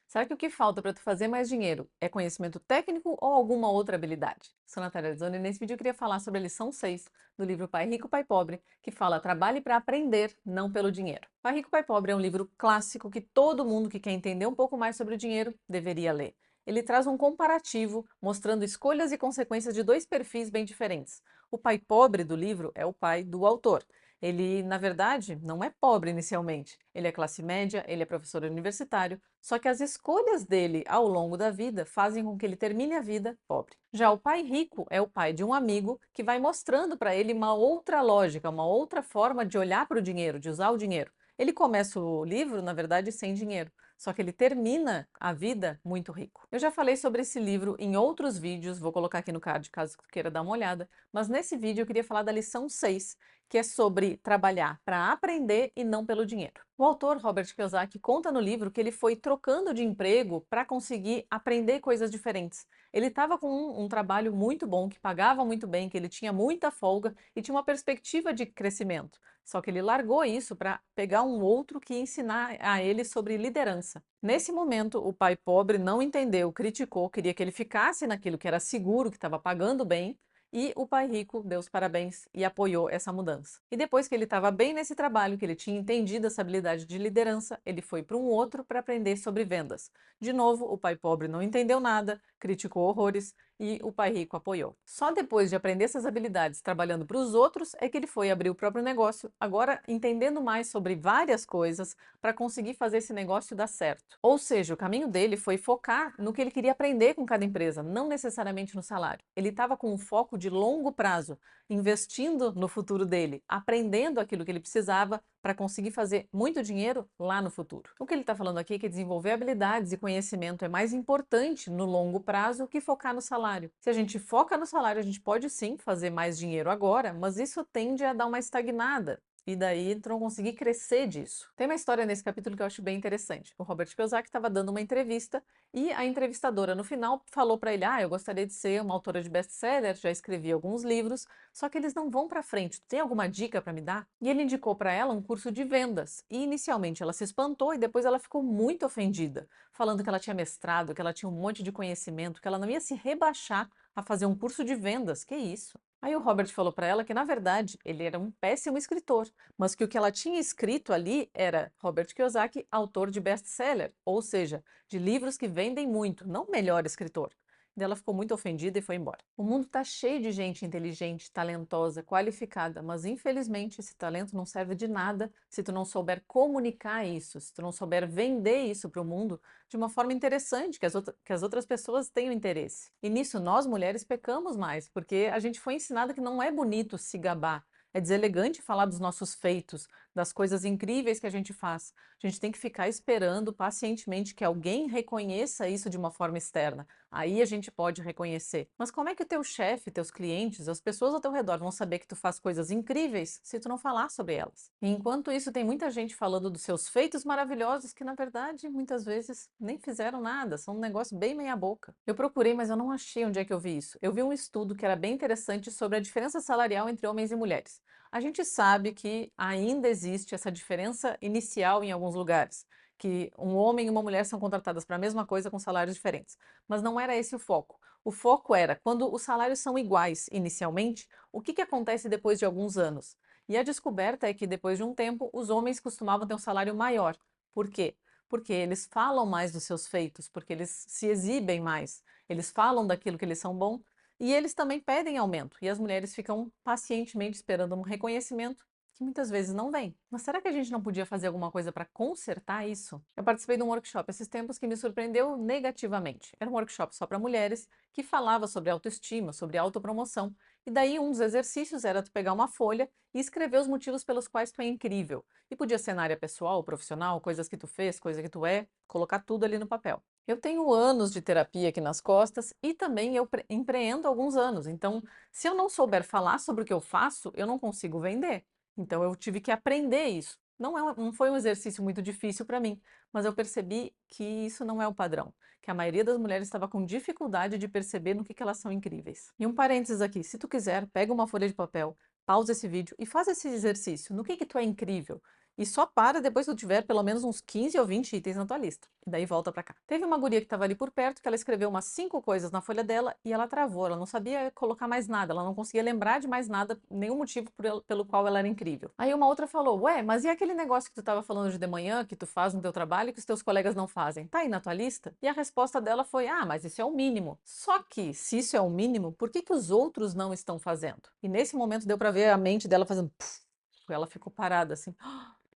Será que o que falta para tu fazer mais dinheiro é conhecimento técnico ou alguma outra habilidade? Sou Natália Arizona e nesse vídeo eu queria falar sobre a lição 6 do livro Pai Rico, Pai Pobre, que fala trabalhe para aprender, não pelo dinheiro. Pai Rico, Pai Pobre é um livro clássico que todo mundo que quer entender um pouco mais sobre o dinheiro deveria ler. Ele traz um comparativo mostrando escolhas e consequências de dois perfis bem diferentes. O pai pobre do livro é o pai do autor. Ele, na verdade, não é pobre inicialmente. Ele é classe média, ele é professor universitário, só que as escolhas dele ao longo da vida fazem com que ele termine a vida pobre. Já o pai rico é o pai de um amigo que vai mostrando para ele uma outra lógica, uma outra forma de olhar para o dinheiro, de usar o dinheiro. Ele começa o livro, na verdade, sem dinheiro, só que ele termina a vida muito rico. Eu já falei sobre esse livro em outros vídeos, vou colocar aqui no card caso tu queira dar uma olhada, mas nesse vídeo eu queria falar da lição 6, que é sobre trabalhar para aprender e não pelo dinheiro. O autor Robert Kiyosaki conta no livro que ele foi trocando de emprego para conseguir aprender coisas diferentes. Ele estava com um trabalho muito bom, que pagava muito bem, que ele tinha muita folga e tinha uma perspectiva de crescimento. Só que ele largou isso para pegar um outro que ia ensinar a ele sobre liderança. Nesse momento, o pai pobre não entendeu, criticou, queria que ele ficasse naquilo que era seguro, que estava pagando bem, e o pai rico deu os parabéns e apoiou essa mudança. E depois que ele estava bem nesse trabalho, que ele tinha entendido essa habilidade de liderança, ele foi para um outro para aprender sobre vendas. De novo, o pai pobre não entendeu nada, criticou horrores e o pai rico apoiou. Só depois de aprender essas habilidades trabalhando para os outros é que ele foi abrir o próprio negócio, agora entendendo mais sobre várias coisas para conseguir fazer esse negócio dar certo. Ou seja, o caminho dele foi focar no que ele queria aprender com cada empresa, não necessariamente no salário. Ele estava com um foco de longo prazo, investindo no futuro dele, aprendendo aquilo que ele precisava para conseguir fazer muito dinheiro lá no futuro. O que ele está falando aqui é que desenvolver habilidades e conhecimento é mais importante no longo prazo que focar no salário. Se a gente foca no salário, a gente pode sim fazer mais dinheiro agora, mas isso tende a dar uma estagnada. E daí tu não conseguir crescer disso. Tem uma história nesse capítulo que eu acho bem interessante. O Robert Kiyosaki estava dando uma entrevista e a entrevistadora no final falou para ele: "Ah, eu gostaria de ser uma autora de best-seller, já escrevi alguns livros, só que eles não vão para frente. Tem alguma dica para me dar?" E ele indicou para ela um curso de vendas. E inicialmente ela se espantou e depois ela ficou muito ofendida, falando que ela tinha mestrado, que ela tinha um monte de conhecimento, que ela não ia se rebaixar a fazer um curso de vendas. Que isso? Aí o Robert falou para ela que, na verdade, ele era um péssimo escritor, mas que o que ela tinha escrito ali era Robert Kiyosaki, autor de best-seller, ou seja, de livros que vendem muito, não melhor escritor. Daí ela ficou muito ofendida e foi embora. O mundo está cheio de gente inteligente, talentosa, qualificada, mas infelizmente esse talento não serve de nada se tu não souber comunicar isso, se tu não souber vender isso para o mundo de uma forma interessante, que as outras pessoas tenham interesse. E nisso nós mulheres pecamos mais, porque a gente foi ensinada que não é bonito se gabar. É deselegante falar dos nossos feitos, das coisas incríveis que a gente faz. A gente tem que ficar esperando pacientemente que alguém reconheça isso de uma forma externa. Aí a gente pode reconhecer. Mas como é que o teu chefe, teus clientes, as pessoas ao teu redor vão saber que tu faz coisas incríveis se tu não falar sobre elas? E enquanto isso, tem muita gente falando dos seus feitos maravilhosos que, na verdade, muitas vezes nem fizeram nada, são um negócio bem meia boca. Eu procurei, mas eu não achei onde é que eu vi isso. Eu vi um estudo que era bem interessante sobre a diferença salarial entre homens e mulheres. A gente sabe que ainda existe essa diferença inicial em alguns lugares, que um homem e uma mulher são contratadas para a mesma coisa com salários diferentes. Mas não era esse o foco. O foco era quando os salários são iguais inicialmente, o que acontece depois de alguns anos? E a descoberta é que depois de um tempo, os homens costumavam ter um salário maior. Por quê? Porque eles falam mais dos seus feitos, porque eles se exibem mais, eles falam daquilo que eles são bons e eles também pedem aumento. E as mulheres ficam pacientemente esperando um reconhecimento que muitas vezes não vem. Mas será que a gente não podia fazer alguma coisa para consertar isso? Eu participei de um workshop esses tempos que me surpreendeu negativamente. Era um workshop só para mulheres que falava sobre autoestima, sobre autopromoção. E daí um dos exercícios era tu pegar uma folha e escrever os motivos pelos quais tu é incrível. E podia ser na área pessoal, profissional, coisas que tu fez, coisa que tu é, colocar tudo ali no papel. Eu tenho anos de terapia aqui nas costas e também eu empreendo há alguns anos. Então, se eu não souber falar sobre o que eu faço, eu não consigo vender. Então eu tive que aprender isso. Não foi um exercício muito difícil para mim, mas eu percebi que isso não é o padrão, que a maioria das mulheres estava com dificuldade de perceber no que elas são incríveis. E um parênteses aqui, se tu quiser, pega uma folha de papel, pausa esse vídeo e faz esse exercício. No que tu é incrível? E só para depois que tu tiver pelo menos uns 15 ou 20 itens na tua lista. E daí volta pra cá. Teve uma guria que estava ali por perto, que ela escreveu umas 5 coisas na folha dela e ela travou. Ela não sabia colocar mais nada, ela não conseguia lembrar de mais nada, nenhum motivo pelo qual ela era incrível. Aí uma outra falou: Ué, mas e aquele negócio que tu estava falando de manhã, que tu faz no teu trabalho, que os teus colegas não fazem? Tá aí na tua lista? E a resposta dela foi: Ah, mas isso é o mínimo. Só que, se isso é o mínimo, por que que os outros não estão fazendo? E nesse momento deu pra ver a mente dela fazendo. Puf, ela ficou parada assim.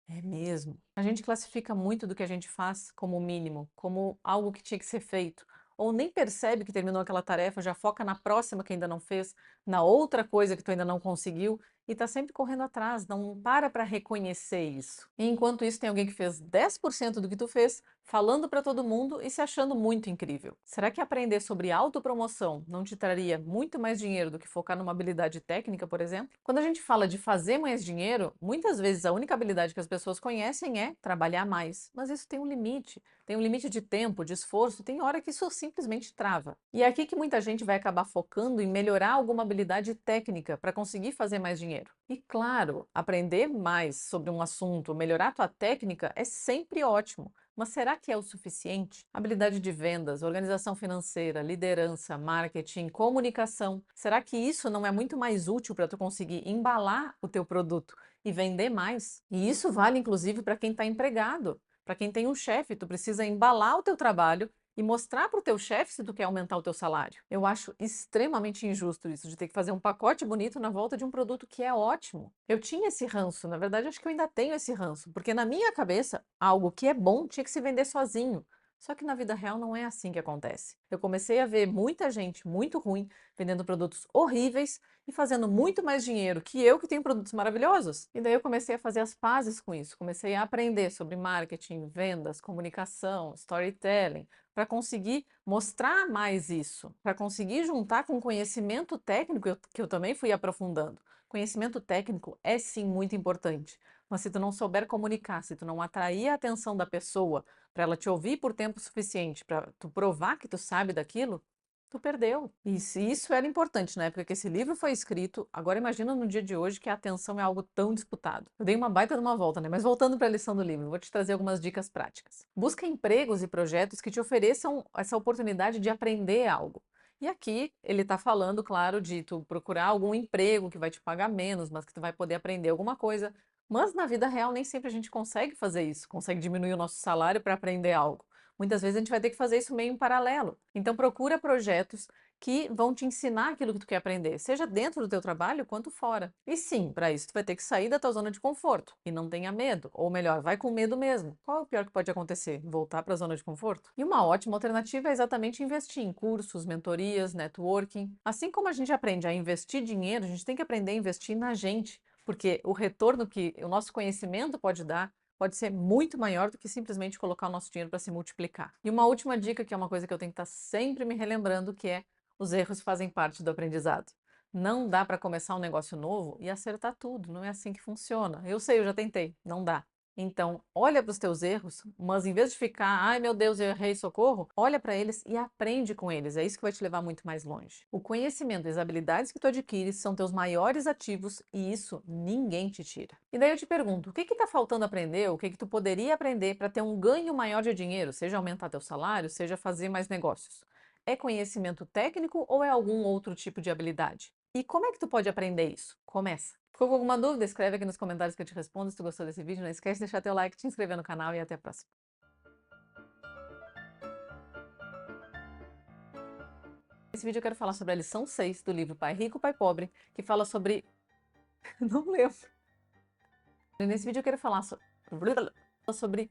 É mesmo. A gente classifica muito do que a gente faz como mínimo, como algo que tinha que ser feito. Ou nem percebe que terminou aquela tarefa, já foca na próxima que ainda não fez, na outra coisa que tu ainda não conseguiu, e tá sempre correndo atrás, não para reconhecer isso. E enquanto isso, tem alguém que fez 10% do que tu fez, falando para todo mundo e se achando muito incrível. Será que aprender sobre autopromoção não te traria muito mais dinheiro do que focar numa habilidade técnica, por exemplo? Quando a gente fala de fazer mais dinheiro, muitas vezes a única habilidade que as pessoas conhecem é trabalhar mais. Mas isso tem um limite. Tem um limite de tempo, de esforço, tem hora que isso simplesmente trava. E é aqui que muita gente vai acabar focando em melhorar alguma habilidade técnica para conseguir fazer mais dinheiro. E claro, aprender mais sobre um assunto, melhorar a tua técnica é sempre ótimo. Mas será que é o suficiente? Habilidade de vendas, organização financeira, liderança, marketing, comunicação. Será que isso não é muito mais útil para tu conseguir embalar o teu produto e vender mais? E isso vale inclusive para quem está empregado, para quem tem um chefe. Tu precisa embalar o teu trabalho e mostrar para o teu chefe se tu quer aumentar o teu salário. Eu acho extremamente injusto isso, de ter que fazer um pacote bonito na volta de um produto que é ótimo. Eu tinha esse ranço, na verdade acho que eu ainda tenho esse ranço, porque na minha cabeça, algo que é bom tinha que se vender sozinho. Só que na vida real não é assim que acontece. Eu comecei a ver muita gente muito ruim vendendo produtos horríveis e fazendo muito mais dinheiro que eu, que tenho produtos maravilhosos. E daí eu comecei a fazer as pazes com isso, comecei a aprender sobre marketing, vendas, comunicação, storytelling, para conseguir mostrar mais isso, para conseguir juntar com conhecimento técnico que eu também fui aprofundando. Conhecimento técnico é sim muito importante, mas se tu não souber comunicar, se tu não atrair a atenção da pessoa para ela te ouvir por tempo suficiente, para tu provar que tu sabe daquilo, tu perdeu. E se isso era importante na época que esse livro foi escrito, agora imagina no dia de hoje que a atenção é algo tão disputado. Eu dei uma baita de uma volta, né? Mas voltando para a lição do livro, vou te trazer algumas dicas práticas. Busca empregos e projetos que te ofereçam essa oportunidade de aprender algo. E aqui ele está falando, claro, de tu procurar algum emprego que vai te pagar menos, mas que tu vai poder aprender alguma coisa. Mas na vida real nem sempre a gente consegue fazer isso, consegue diminuir o nosso salário para aprender algo. Muitas vezes a gente vai ter que fazer isso meio em paralelo. Então procura projetos que vão te ensinar aquilo que tu quer aprender, seja dentro do teu trabalho quanto fora. E sim, para isso tu vai ter que sair da tua zona de conforto. E não tenha medo, ou melhor, vai com medo mesmo. Qual é o pior que pode acontecer? Voltar para a zona de conforto? E uma ótima alternativa é exatamente investir em cursos, mentorias, networking. Assim como a gente aprende a investir dinheiro, a gente tem que aprender a investir na gente, porque o retorno que o nosso conhecimento pode dar pode ser muito maior do que simplesmente colocar o nosso dinheiro para se multiplicar. E uma última dica, que é uma coisa que eu tenho que estar sempre me relembrando, que é: os erros fazem parte do aprendizado. Não dá para começar um negócio novo e acertar tudo, não é assim que funciona. Eu sei, eu já tentei, não dá. Então, olha para os teus erros, mas em vez de ficar, ai meu Deus, eu errei, socorro, olha para eles e aprende com eles. É isso que vai te levar muito mais longe. O conhecimento e as habilidades que tu adquires são teus maiores ativos e isso ninguém te tira. E daí eu te pergunto, o que está faltando aprender, o que tu poderia aprender para ter um ganho maior de dinheiro, seja aumentar teu salário, seja fazer mais negócios? É conhecimento técnico ou é algum outro tipo de habilidade? E como é que tu pode aprender isso? Começa! Ficou com alguma dúvida? Escreve aqui nos comentários que eu te respondo. Se tu gostou desse vídeo, não esquece de deixar teu like, te inscrever no canal e até a próxima. Nesse vídeo eu quero falar sobre a lição 6 do livro Pai Rico, Pai Pobre, que fala sobre... Não lembro. Nesse vídeo eu quero falar sobre...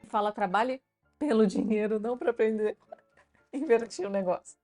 Fala, trabalhe pelo dinheiro, não para aprender a invertir o negócio.